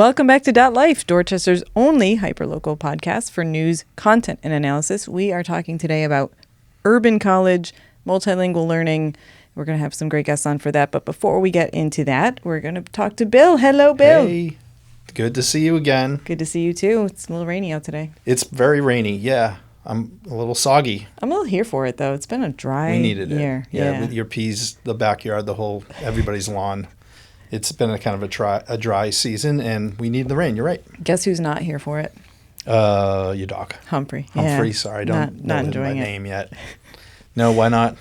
Welcome back to Dot Life, Dorchester's only hyperlocal podcast for news, content, and analysis. We are talking today about urban college, multilingual learning. We're going to have some great guests on for that. But before we get into that, we're going to talk to Bill. Hello, Bill. Hey, good to see you again. Good to see you, too. It's a little rainy out today. It's very rainy, yeah. I'm a little soggy. I'm a little here for it, though. It's been a dry We needed year. it. Yeah, with your peas, the backyard, everybody's lawn. It's been a kind of a dry season, and we need the rain. You're right. Guess who's not here for it? Your dog. Humphrey. Humphrey, sorry. I don't know him by name yet. No, why not?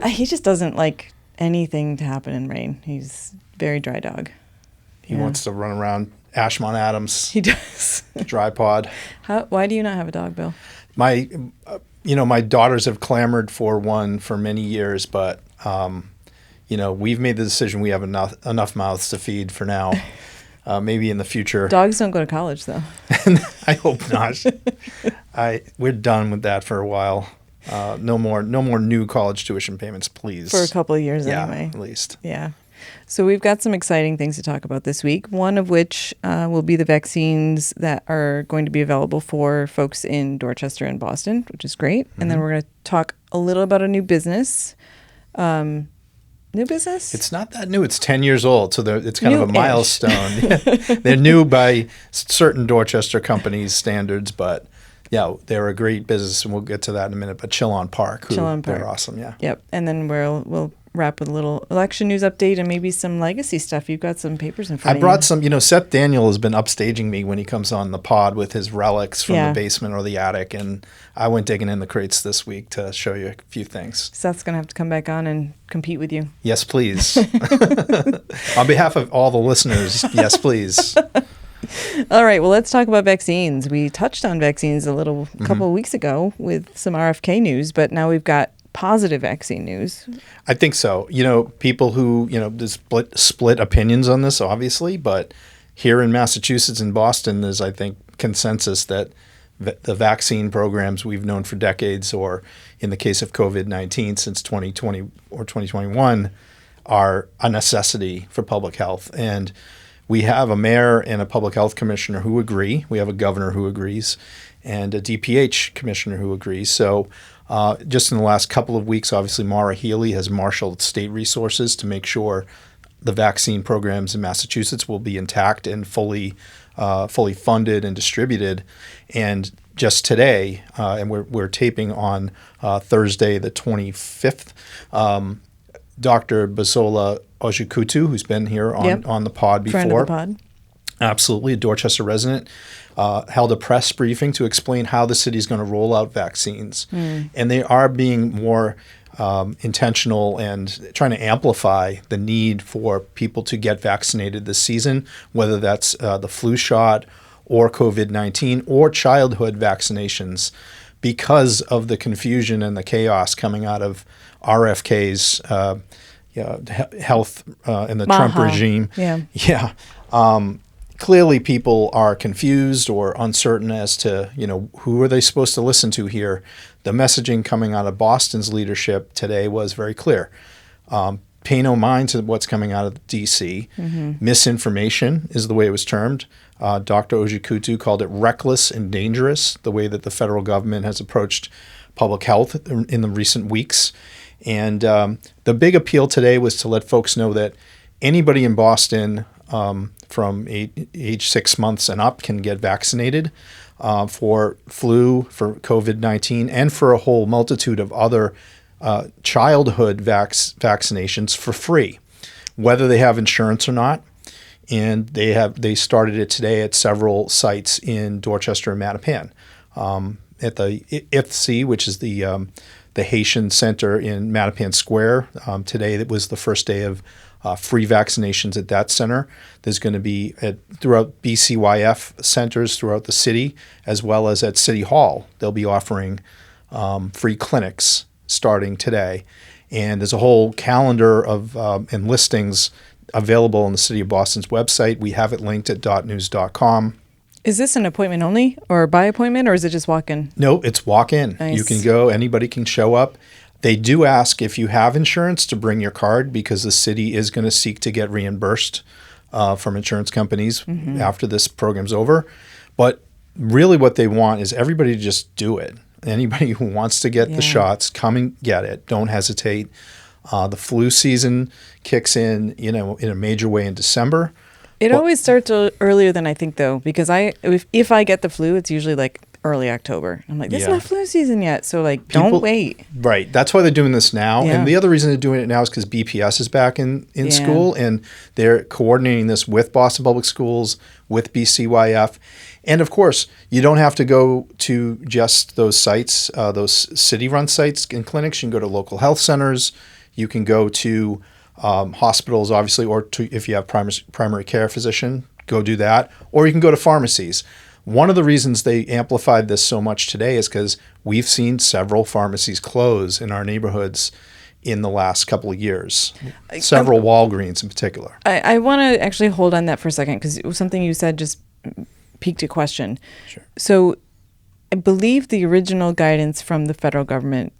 He just doesn't like anything to happen in rain. He's a very dry dog. He wants to run around Ashmont Adams. He does. Dry pod. Why do you not have a dog, Bill? My daughters have clamored for one for many years, but we've made the decision we have enough mouths to feed for now. Maybe in the future. Dogs don't go to college, though. I hope not. We're done with that for a while. No more new college tuition payments, please. For a couple of years, anyway. At least. Yeah. So we've got some exciting things to talk about this week, one of which will be the vaccines that are going to be available for folks in Dorchester and Boston, which is great. Mm-hmm. And then we're going to talk a little about a new business. New business? It's not that new. It's 10 years old, so it's kind of a milestone. They're new by certain Dorchester companies' standards, but yeah, they're a great business, and we'll get to that in a minute. But Chillon Park, they're awesome, yeah. Yep, and then we'll wrap with a little election news update and maybe some legacy stuff. You've got some papers in front of you. I brought some, Seth Daniel has been upstaging me when he comes on the pod with his relics from the basement or the attic, and I went digging in the crates this week to show you a few things. Seth's going to have to come back on and compete with you. Yes, please. On behalf of all the listeners, yes, please. All right, well, let's talk about vaccines. We touched on vaccines a couple of weeks ago with some RFK news, but now we've got positive vaccine news. I think so. People who, there's split opinions on this, obviously, but here in Massachusetts and Boston, there's, I think, consensus that the vaccine programs we've known for decades, or in the case of COVID-19 since 2020 or 2021, are a necessity for public health. And we have a mayor and a public health commissioner who agree. We have a governor who agrees and a DPH commissioner who agrees. So just in the last couple of weeks, obviously, Maura Healey has marshaled state resources to make sure the vaccine programs in Massachusetts will be intact and fully funded and distributed. And just today, and we're taping on Thursday the 25th, Dr. Basola Ojikutu, who's been here on the pod before. Friend of the pod. Absolutely, a Dorchester resident, held a press briefing to explain how the city is going to roll out vaccines. And they are being more intentional and trying to amplify the need for people to get vaccinated this season, whether that's the flu shot or COVID-19 or childhood vaccinations, because of the confusion and the chaos coming out of RFK's health in the Trump regime. Yeah. Clearly, people are confused or uncertain as to, who are they supposed to listen to here. The messaging coming out of Boston's leadership today was very clear. Pay no mind to what's coming out of D.C. Mm-hmm. Misinformation is the way it was termed. Dr. Ojikutu called it reckless and dangerous, the way that the federal government has approached public health in the recent weeks. And the big appeal today was to let folks know that anybody in Boston from age 6 months and up can get vaccinated for flu, for COVID-19, and for a whole multitude of other childhood vaccinations for free, whether they have insurance or not. And they started it today at several sites in Dorchester and Mattapan. At the IFC, which is the Haitian Center in Mattapan Square. Today it was the first day of free vaccinations at that center. There's going to be throughout BCYF centers throughout the city, as well as at City Hall. They'll be offering free clinics starting today. And there's a whole calendar of and listings available on the City of Boston's website. We have it linked at .news.com. Is this an appointment only or by appointment, or is it just walk-in? No, it's walk-in. Nice. You can go. Anybody can show up. They do ask if you have insurance to bring your card, because the city is going to seek to get reimbursed from insurance companies after this program's over. But really what they want is everybody to just do it. Anybody who wants to get the shots, come and get it. Don't hesitate. The flu season kicks in, in a major way in December. It always starts earlier than I think, though, because if I get the flu, it's usually like early October. I'm like, this is not flu season yet, so like, don't wait. Right. That's why they're doing this now. Yeah. And the other reason they're doing it now is because BPS is back in school, and they're coordinating this with Boston Public Schools, with BCYF. And of course, you don't have to go to just those sites, those city-run sites and clinics. You can go to local health centers. You can go to hospitals, obviously, or if you have primary care physician, go do that. Or you can go to pharmacies. One of the reasons they amplified this so much today is because we've seen several pharmacies close in our neighborhoods in the last couple of years, several Walgreens in particular. I want to actually hold on that for a second, because it was something you said just piqued a question. Sure. So I believe the original guidance from the federal government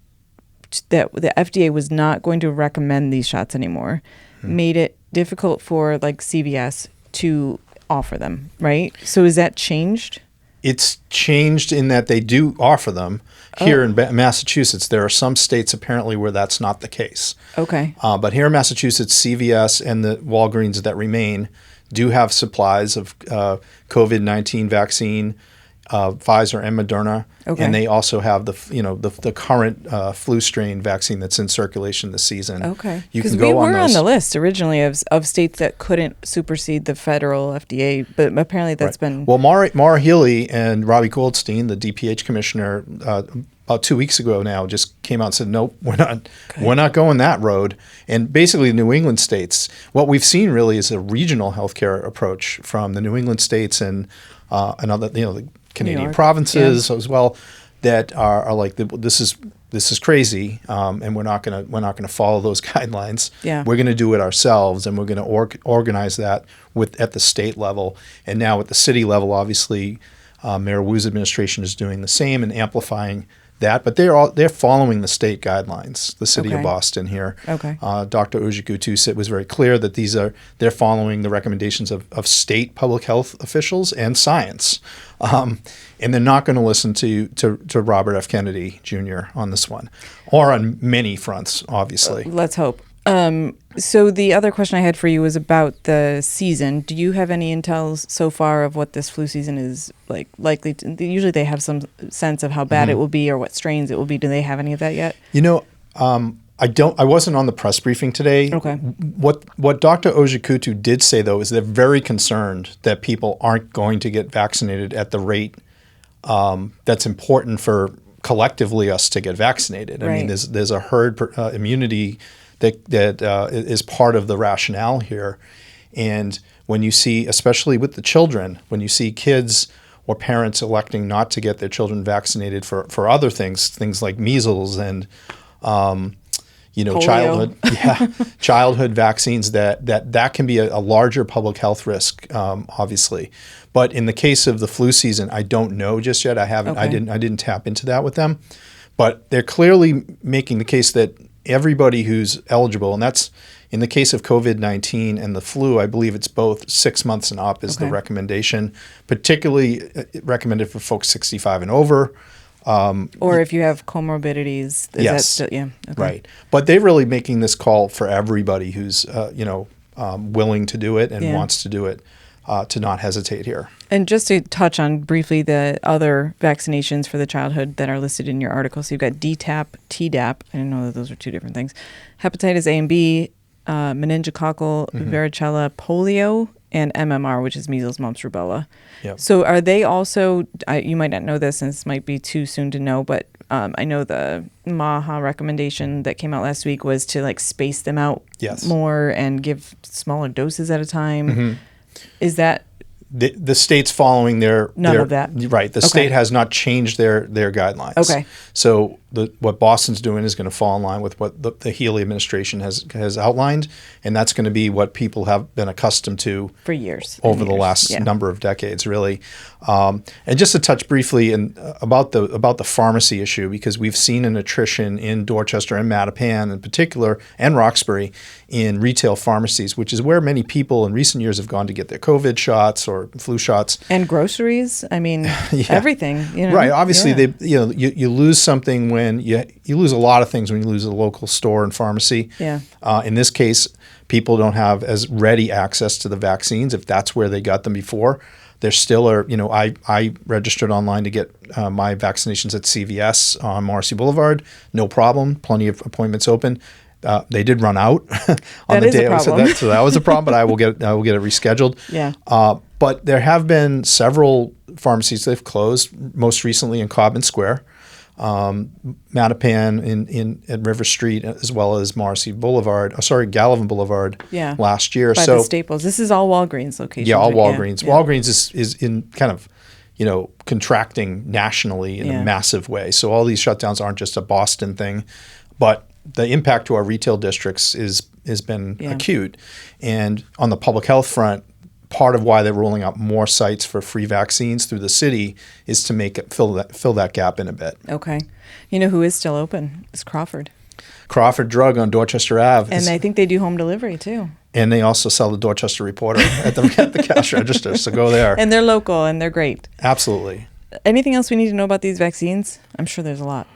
that the FDA was not going to recommend these shots anymore made it difficult for like CVS to offer them, right? So is that changed? It's changed in that they do offer them. Here in Massachusetts, there are some states apparently where that's not the case. Okay. But here in Massachusetts, CVS and the Walgreens that remain do have supplies of COVID-19 vaccine, Pfizer and Moderna, and they also have the current flu strain vaccine that's in circulation this season. Okay, you because can go we were on the list originally of states that couldn't supersede the federal FDA, but apparently that's been. Well, Maura Healey and Robbie Goldstein, the DPH commissioner, about 2 weeks ago now, just came out and said, nope, we're not going that road. And basically, New England states, what we've seen really is a regional healthcare approach from the New England states and another, the Canadian provinces as well, that are like, this is crazy, and we're not gonna follow those guidelines. Yeah. We're gonna do it ourselves, and we're gonna organize that at the state level, and now at the city level, obviously, Mayor Wu's administration is doing the same and amplifying that, but they're following the state guidelines. The city of Boston here. Okay. Dr. Ojikutu was very clear that they're following the recommendations of state public health officials and science, and they're not going to listen to Robert F. Kennedy Jr. on this one, or on many fronts, obviously. Let's hope. So the other question I had for you was about the season. Do you have any intel so far of what this flu season is likely to? Usually they have some sense of how bad it will be or what strains it will be. Do they have any of that yet? I wasn't on the press briefing today. Okay. What Dr. Ojikutu did say, though, is they're very concerned that people aren't going to get vaccinated at the rate that's important for collectively us to get vaccinated. I mean, there's a herd immunity that is part of the rationale here. And when you see, especially with the children, when you see kids or parents electing not to get their children vaccinated for other things like measles and childhood vaccines, that can be a larger public health risk, obviously. But in the case of the flu season, I don't know just yet. I didn't tap into that with them. But they're clearly making the case that everybody who's eligible, and that's in the case of COVID-19 and the flu, I believe it's both 6 months and up is the recommendation, particularly recommended for folks 65 and over. Or if you have comorbidities. Yes. Right. But they're really making this call for everybody who's, willing to do it and wants to do it, to not hesitate here. And just to touch on briefly the other vaccinations for the childhood that are listed in your article. So you've got DTaP, Tdap. I didn't know that those were two different things. Hepatitis A and B, meningococcal, varicella, polio, and MMR, which is measles, mumps, rubella. Yep. So are they also, you might not know this and this might be too soon to know, but I know the MAHA recommendation that came out last week was to space them out more and give smaller doses at a time. Is that the state's following none of that? Right. The state has not changed their guidelines. Okay. So what Boston's doing is going to fall in line with what the Healy administration has outlined, and that's going to be what people have been accustomed to for years over the last number of decades, really. And just to touch briefly about the pharmacy issue, because we've seen an attrition in Dorchester and Mattapan in particular, and Roxbury, in retail pharmacies, which is where many people in recent years have gone to get their COVID shots or flu shots and groceries. I mean, everything. Right. Obviously, you lose something when you lose a lot of things when you lose a local store and pharmacy. Yeah. In this case, people don't have as ready access to the vaccines if that's where they got them before. There still are, I registered online to get my vaccinations at CVS on Morrissey Boulevard. No problem. Plenty of appointments open. They did run out on the day. So that was a problem, but I will get it rescheduled. Yeah. But there have been several pharmacies that have closed, most recently in Cobham Square, Mattapan at River Street, as well as Morrissey Boulevard. Gallivan Boulevard. Yeah. Last year. By the Staples. This is all Walgreens locations. Yeah, all Walgreens. Yeah. Walgreens is in kind of, contracting nationally in a massive way. So all these shutdowns aren't just a Boston thing, but the impact to our retail districts has been acute. And on the public health front, part of why they're rolling out more sites for free vaccines through the city is to make it fill that gap in a bit. Okay. You know who is still open? It's Crawford. Crawford Drug on Dorchester Ave. And I think they do home delivery too. And they also sell the Dorchester Reporter at the cash register, so go there. And they're local and they're great. Absolutely. Anything else we need to know about these vaccines? I'm sure there's a lot.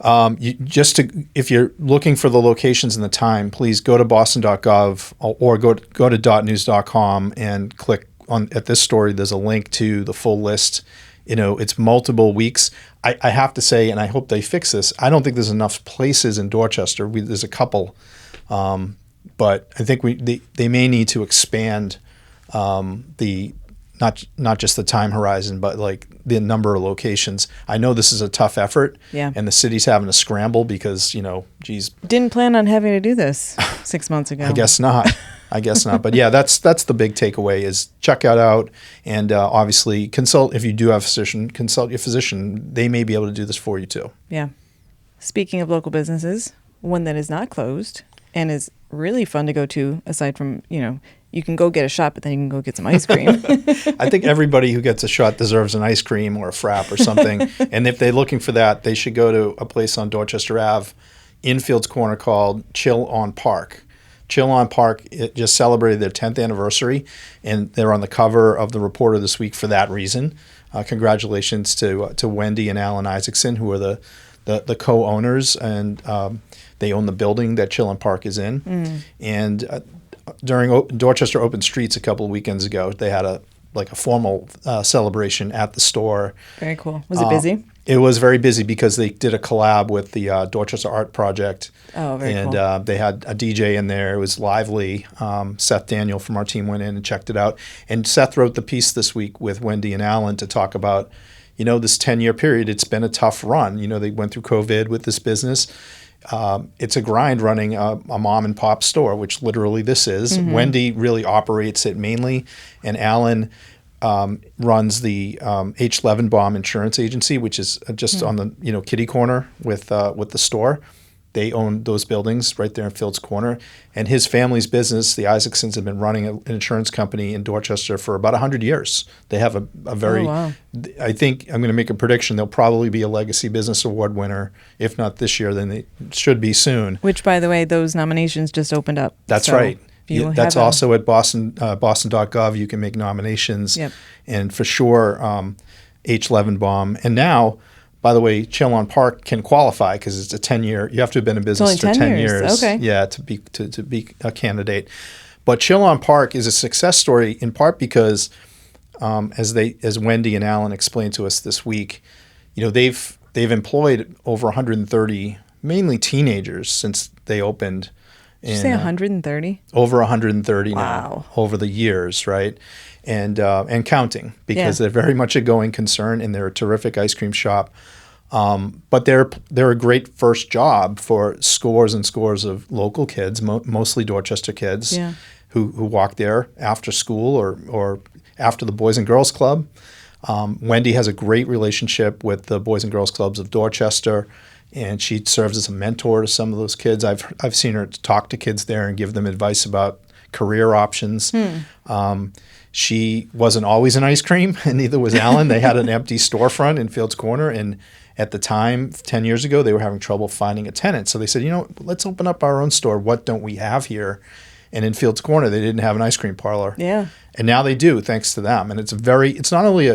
If you're looking for the locations and the time, please go to boston.gov or go to .news.com and click at this story. There's a link to the full list. It's multiple weeks. I have to say, and I hope they fix this, I don't think there's enough places in Dorchester. There's a couple, but I think they may need to expand the not just the time horizon, but like the number of locations. I know this is a tough effort, and the city's having to scramble because, didn't plan on having to do this 6 months ago. I guess not. But yeah, that's the big takeaway is check it out and obviously consult if you do have a physician. Consult your physician. They may be able to do this for you too. Yeah. Speaking of local businesses, one that is not closed and is really fun to go to, aside from you can go get a shot, but then you can go get some ice cream. I think everybody who gets a shot deserves an ice cream or a frap or something. And if they're looking for that, they should go to a place on Dorchester Ave in Fields Corner called Chill on Park. Chill on Park it just celebrated their 10th anniversary, and they're on the cover of the Reporter this week for that reason. Congratulations to Wendy and Alan Isaacson, who are the co-owners, and they own the building that Chill on Park is in. And during Dorchester Open Streets a couple of weekends ago, they had a formal celebration at the store. Very cool. Was it busy? It was very busy because they did a collab with the Dorchester Art Project. Oh, very cool. And they had a DJ in there. It was lively. Seth Daniel from our team went in and checked it out. And Seth wrote the piece this week with Wendy and Alan to talk about, this 10-year period. It's been a tough run. They went through COVID with this business. It's a grind running a mom and pop store, which literally this is. Mm-hmm. Wendy really operates it mainly, and Alan runs the H. Levenbaum Insurance Agency, which is just on the kitty corner with the store. They own those buildings right there in Fields Corner. And his family's business, the Isaacsons, have been running an insurance company in Dorchester for about 100 years. They have a very, I think, I'm going to make a prediction, they'll probably be a Legacy Business Award winner. If not this year, then they should be soon. Which, by the way, those nominations just opened up. That's right. That's also at boston.gov. You can make nominations. Yep. And for sure, H. Levenbaum. And now, by the way, Chill on Park can qualify because it's a 10-year. You have to have been in business for 10 years. Okay. Yeah, to be a candidate. But Chill on Park is a success story in part because, as Wendy and Alan explained to us this week, they've employed over 130, mainly teenagers, since they opened. Did you say 130? Over 130 wow. now over the years, right? And counting, because they're very much a going concern, and they're a terrific ice cream shop. But they're a great first job for scores and scores of local kids, mostly Dorchester kids, who walk there after school or after the Boys and Girls Club. Wendy has a great relationship with the Boys and Girls Clubs of Dorchester. and she serves as a mentor to some of those kids. I've seen her talk to kids there and give them advice about career options. She wasn't always in ice cream, and neither was Alan. They had an empty storefront in Fields Corner, and at the time, 10 years ago, they were having trouble finding a tenant. So they said, let's open up our own store. What don't we have here? And in Fields Corner, they didn't have an ice cream parlor. Yeah. And now they do, thanks to them. And it's not only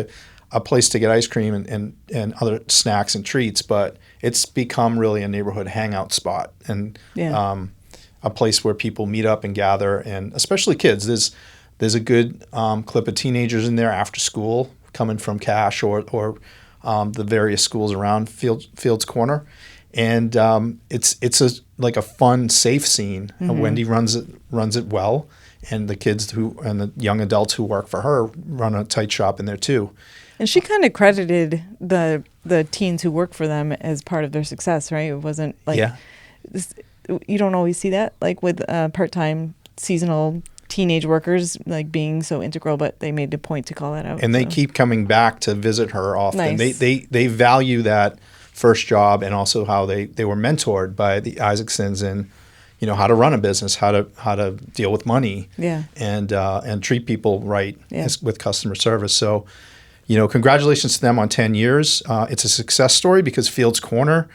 a place to get ice cream and other snacks and treats, but it's become really a neighborhood hangout spot and a place where people meet up and gather, and especially kids. There's a good clip of teenagers in there after school coming from Cash or the various schools around Fields Corner. And it's a fun, safe scene. Wendy runs it well, and the kids and the young adults who work for her run a tight shop in there too. And she kind of credited the teens who work for them as part of their success, right? It wasn't like you don't always see that, like with part-time seasonal teenage workers like being so integral, but they made a point to call that out. And they keep coming back to visit her often. Nice. They value that first job, and also how they were mentored by the Isaacsons in, how to run a business, how to deal with money, and treat people right with customer service. So, congratulations to them on 10 years. It's a success story because Fields Corner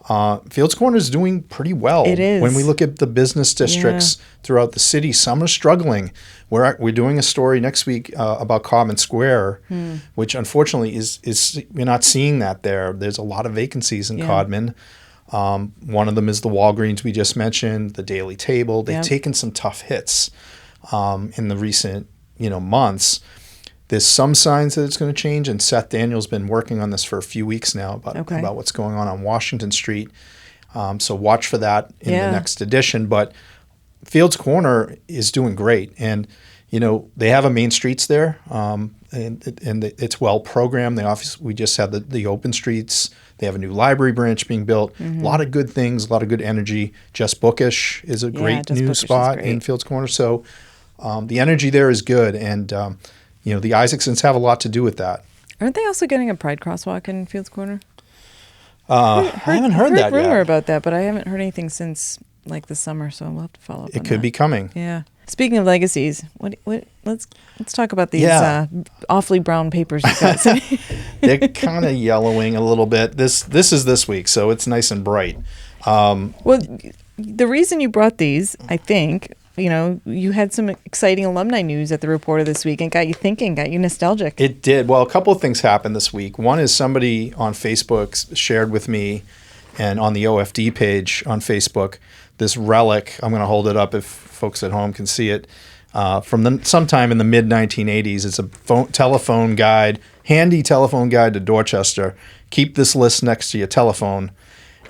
is doing pretty well. It is. When we look at the business districts throughout the city, some are struggling. We're doing a story next week about Common Square, which unfortunately is we're not seeing that there. There's a lot of vacancies in Codman. One of them is the Walgreens we just mentioned, the Daily Table. They've taken some tough hits in the recent months. There's some signs that it's going to change, and Seth Daniel's been working on this for a few weeks now about what's going on Washington Street. So watch for that in the next edition. But Fields Corner is doing great, and they have a main streets there, and it's well programmed. We just had the open streets. They have a new library branch being built. A lot of good things, a lot of good energy. Just Bookish is a great new spot in Fields Corner. So the energy there is good, and the Isaacsons have a lot to do with that. Aren't they also getting a Pride crosswalk in Fields Corner? I haven't heard that yet. Rumor about that, but I haven't heard anything since like the summer, so we'll have to follow up. It could be coming. Yeah. Speaking of legacies, let's talk about these awfully brown papers you've got. They're kind of yellowing a little bit. This is this week, so it's nice and bright. Well, the reason you brought these, I think, you had some exciting alumni news at the Reporter this week and got you thinking, got you nostalgic. It did. Well, a couple of things happened this week. One is somebody on Facebook shared with me, and on the OFD page on Facebook, this relic. I'm going to hold it up if folks at home can see it. From sometime in the mid-1980s. It's a telephone guide, handy telephone guide to Dorchester. Keep this list next to your telephone.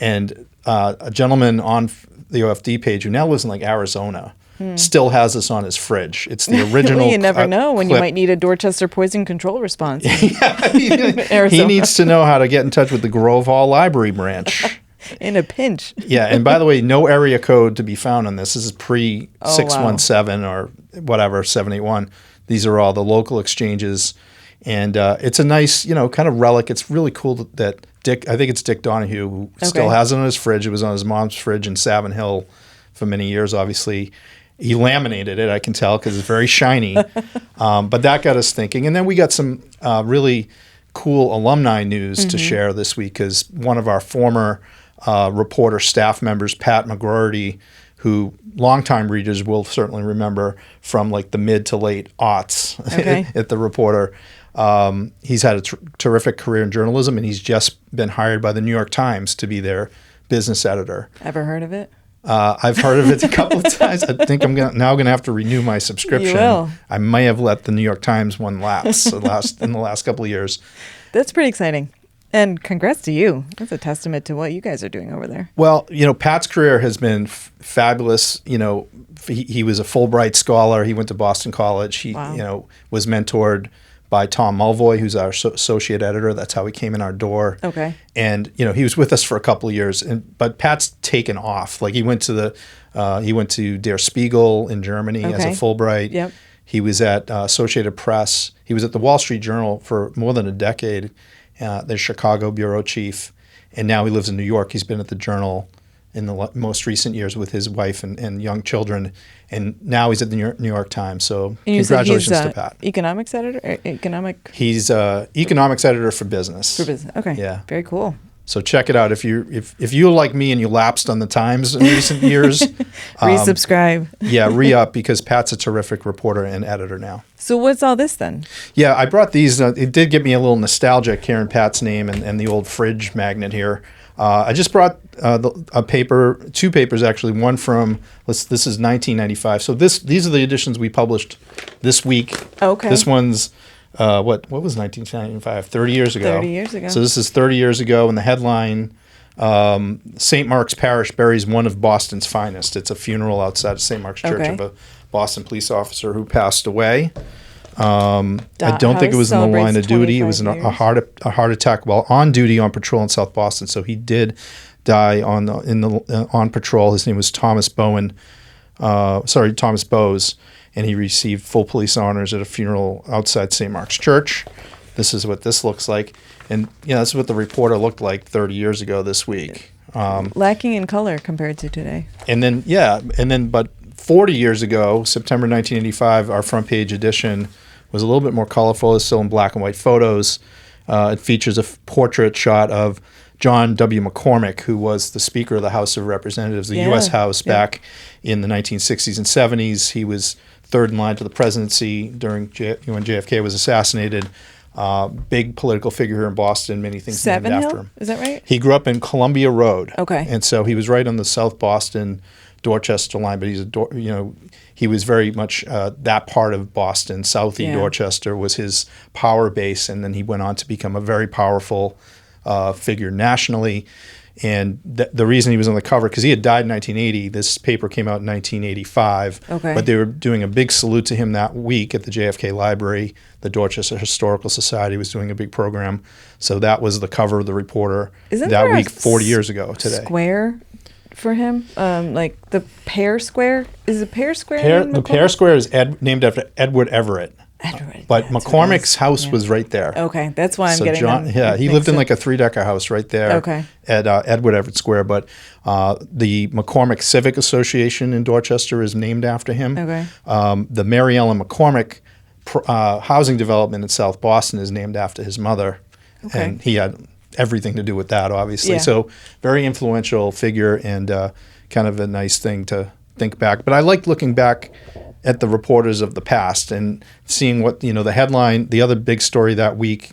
And a gentleman on the OFD page who now lives in Arizona still has this on his fridge. It's the original. Well, you never know when you might need a Dorchester poison control response. He needs to know how to get in touch with the Grove Hall Library branch. In a pinch. Yeah, and by the way, no area code to be found on this. This is pre-617 or whatever, 781. These are all the local exchanges. And it's a nice, kind of relic. It's really cool that I think it's Dick Donahue, who still has it on his fridge. It was on his mom's fridge in Savin Hill for many years, obviously. He laminated it, I can tell, because it's very shiny. But that got us thinking. And then we got some really cool alumni news to share this week, because one of our former Reporter staff members, Pat McGroarty, who longtime readers will certainly remember from the mid to late aughts at the Reporter. He's had a terrific career in journalism, and he's just been hired by the New York Times to be their business editor. Ever heard of it? I've heard of it a couple of times. I think I'm now going to have to renew my subscription. You will. I may have let the New York Times one lapse in the last couple of years. That's pretty exciting. And congrats to you. That's a testament to what you guys are doing over there. Well, Pat's career has been fabulous. He was a Fulbright scholar. He went to Boston College. He, was mentored by Tom Mulvoy, who's our associate editor. That's how he came in our door. Okay. And he was with us for a couple of years. But Pat's taken off. He went to Der Spiegel in Germany as a Fulbright. Yep. He was at Associated Press. He was at the Wall Street Journal for more than a decade. The Chicago bureau chief, and now he lives in New York. He's been at the Journal in the most recent years with his wife and young children, and now he's at the New York Times. So congratulations to Pat. Economics editor? He's economics editor for business. For business. Okay. Yeah. Very cool. So check it out. If you're like me and you lapsed on the Times in recent years, resubscribe. Yeah, re-up, because Pat's a terrific reporter and editor now. So what's all this then? Yeah, I brought these. It did give me a little nostalgic hearing Pat's name and the old fridge magnet here. I just brought two papers actually. One from this is 1995. So these are the editions we published this week. Okay. This one's. What was 1995? 30 years ago. 30 years ago. So this is 30 years ago, and the headline, St. Mark's Parish buries one of Boston's finest. It's a funeral outside of St. Mark's Church of a Boston police officer who passed away. I don't think it was in the line of duty. It was a heart attack while on duty on patrol in South Boston. So he did die on patrol. His name was Thomas Bowes. And he received full police honors at a funeral outside St. Mark's Church. This is what this looks like. And, this is what the Reporter looked like 30 years ago this week. Lacking in color compared to today. But 40 years ago, September 1985, our front page edition was a little bit more colorful. It's still in black and white photos. It features a portrait shot of John W. McCormick, who was the Speaker of the House of Representatives, the U.S. House, back in the 1960s and 70s. He was third in line to the presidency when JFK was assassinated. Big political figure here in Boston. Many things named after him. Is that right? He grew up in Columbia Road. Okay. And so he was right on the South Boston Dorchester line, but he was very much that part of Boston. Southie Dorchester was his power base, and then he went on to become a very powerful figure nationally. And the reason he was on the cover, because he had died in 1980, this paper came out in 1985. Okay. But they were doing a big salute to him that week at the JFK Library. The Dorchester Historical Society was doing a big program. So that was the cover of the Reporter that week 40 years ago today. Square for him? Like the Pear Square? Is the Pear Square? The Pear Square is named after Edward Everett. But McCormick's house was right there. Okay, that's why I'm getting them. Yeah, he lived in like a 3-decker house right there. Okay. At Edward Everett Square. But the McCormick Civic Association in Dorchester is named after him. Okay. The Mary Ellen McCormick housing development in South Boston is named after his mother. Okay. And he had everything to do with that, obviously. Yeah. So very influential figure, and kind of a nice thing to think back. But I like looking back at the reporters of the past and seeing what, the headline, the other big story that week,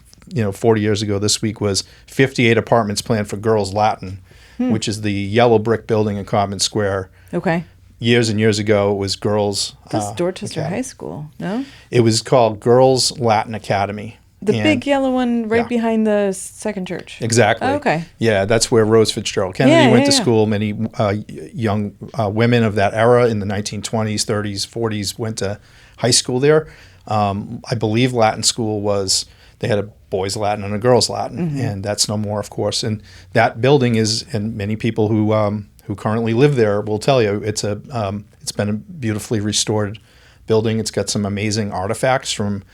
40 years ago this week, was 58 apartments planned for Girls Latin, which is the yellow brick building in Common Square. Okay. Years and years ago, it was Girls This is Dorchester High School, no? It was called Girls Latin Academy. The big yellow one right behind the second church. Exactly. Oh, okay. Yeah, that's where Rose Fitzgerald Kennedy went to school. Many young women of that era in the 1920s, 30s, 40s went to high school there. I believe Latin school they had a boys' Latin and a girls' Latin, and that's no more, of course. And that building and many people who currently live there will tell you, it's been a beautifully restored building. It's got some amazing artifacts from.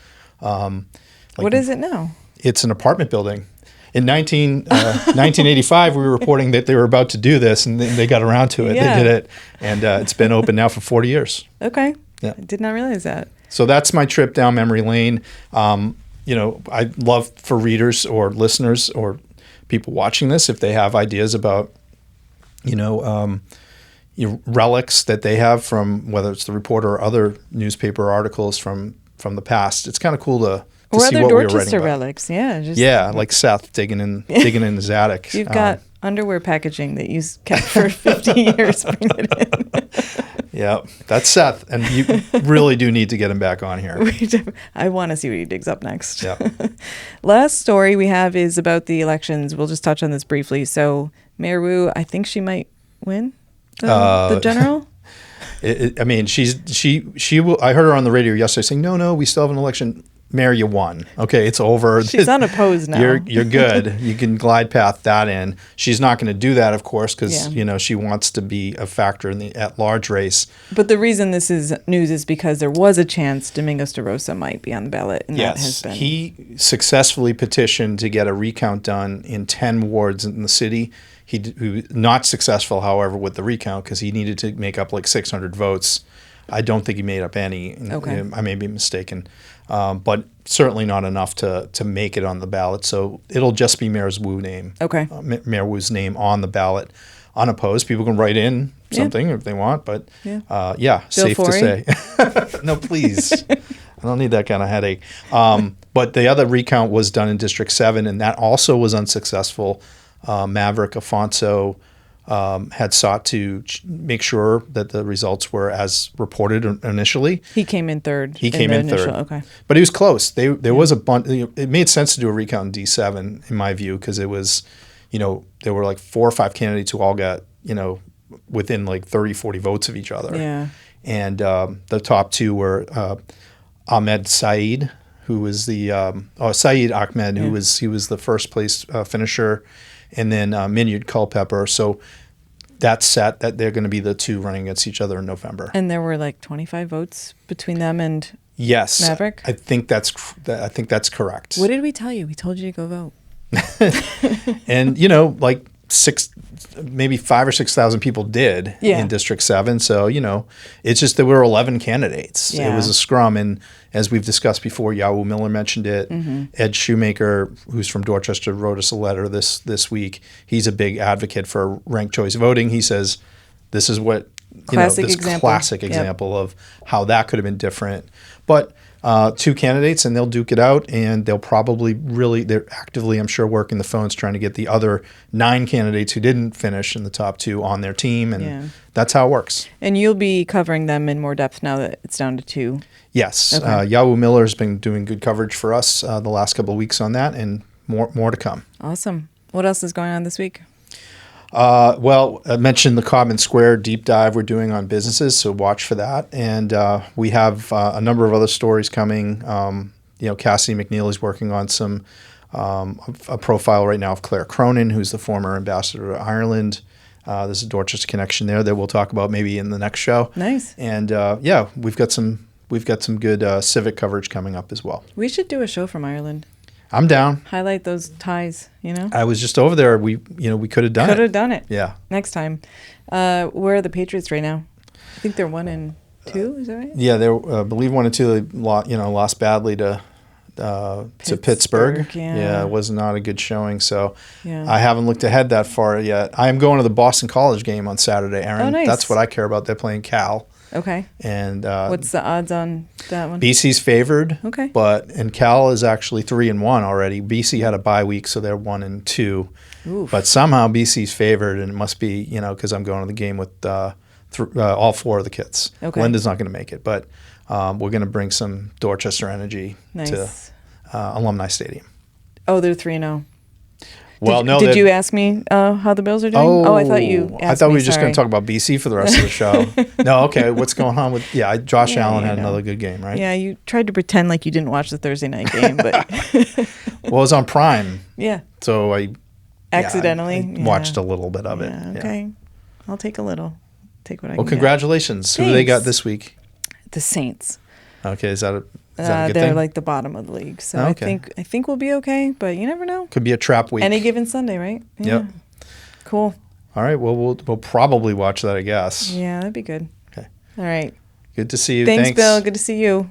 What is it now? It's an apartment building. In 1985, we were reporting that they were about to do this, and they got around to it. Yeah. They did it, and it's been open now for 40 years. Okay. Yeah. I did not realize that. So that's my trip down memory lane. I'd love for readers or listeners or people watching this, if they have ideas about, relics that they have from, whether it's the Reporter or other newspaper articles from the past. It's kind of cool to or see other what Dorchester we were writing about. relics, like Seth digging in his attic. You've got underwear packaging that you kept for 50 years. Bring it in. Yeah, that's Seth, and you really do need to get him back on here. I want to see what he digs up next. Yeah. Last story we have is about the elections. We'll just touch on this briefly. So Mayor Wu, I think she might win the general. She will. I heard her on the radio yesterday saying, "No, we still have an election." Mayor, you won. Okay, it's over. She's unopposed now. You're good. You can glide path that in. She's not going to do that, of course, because she wants to be a factor in the at-large race. But the reason this is news is because there was a chance Domingos de Rosa might be on the ballot, and that has been. He successfully petitioned to get a recount done in 10 wards in the city. He was not successful, however, with the recount because he needed to make up like 600 votes. I don't think he made up any. Okay. I may be mistaken. But certainly not enough to make it on the ballot. So it'll just be Mayor Wu's name. Okay. Mayor Wu's name on the ballot, unopposed. People can write in something if they want, but Bill safe Forry? to say. No, please. I don't need that kind of headache. But the other recount was done in District 7, and that also was unsuccessful. Maverick Afonso had sought to make sure that the results were as reported initially. He came in third. He came in third. Okay. But he was close. There was a bunch. It made sense to do a recount in D7, in my view, because it was, there were like 4 or 5 candidates who all got, within like 30, 40 votes of each other. Yeah. And the top 2 were Ahmed Saeed, who was the Saeed Ahmed, he was the first place finisher, and then Minyard Culpepper. So that's set that they're going to be the 2 running against each other in November. And there were like 25 votes between them and yes, Maverick? I think that's correct. What did we tell you? We told you to go vote. And like 5 or 6,000 people did in District 7. So, it's just there were 11 candidates. Yeah. It was a scrum. And as we've discussed before, Yahoo Miller mentioned it. Mm-hmm. Ed Shoemaker, who's from Dorchester, wrote us a letter this week. He's a big advocate for ranked choice voting. He says this is what, classic example of how that could have been different. But 2 candidates, and they'll duke it out, and they'll probably they're actively, I'm sure, working the phones trying to get the other 9 candidates who didn't finish in the top 2 on their team, and that's how it works. And you'll be covering them in more depth now that it's down to 2. Yes. Okay. Yahoo Miller has been doing good coverage for us the last couple of weeks on that, and more to come. Awesome. What else is going on this week? Well, I mentioned the Common Square deep dive we're doing on businesses, so watch for that. And we have a number of other stories coming. Cassidy McNeil is working on some a profile right now of Claire Cronin, who's the former ambassador to Ireland. There's a Dorchester connection there that we'll talk about maybe in the next show. Nice. And we've got some good civic coverage coming up as well. We should do a show from Ireland. I'm down. Highlight those ties, I was just over there. We could have done it. Could have done it. Yeah. Next time. Where are the Patriots right now? I think they're 1-2. Is that right? Yeah, they're I believe 1-2. They lost badly to Pittsburgh. Yeah. It was not a good showing. So Yeah. I haven't looked ahead that far yet. I am going to the Boston College game on Saturday, Erin. Oh, nice. That's what I care about. They're playing Cal. Okay. And what's the odds on that one? BC's favored. Okay. And Cal is actually 3-1 already. BC had a bye week, so they're 1-2. Oof. But somehow BC's favored, and it must be because I'm going to the game with all 4 of the kids. Okay. Linda's not going to make it, but we're going to bring some Dorchester energy to Alumni Stadium. Oh, they're 3-0. Well, did you ask me how the Bills are doing? Oh, I thought you asked I thought we were just sorry. going to talk about BC for the rest of the show. No, okay. What's going on with Josh Allen had another good game, right? Yeah, you tried to pretend like you didn't watch the Thursday night game, but well, it was on Prime. Yeah. So I accidentally I watched a little bit of it. Okay. I'll take a little. Take what I can. Well, congratulations. Get. Who they got this week? The Saints. Okay, is that a good they're thing? like the bottom of the league, so Okay. I think we'll be okay. But you never know. Could be a trap week. Any given Sunday, right? Yeah. Yep. Cool. All right. Well, we'll probably watch that, I guess. Yeah, that'd be good. Okay. All right. Good to see you. Thanks, Bill. Good to see you.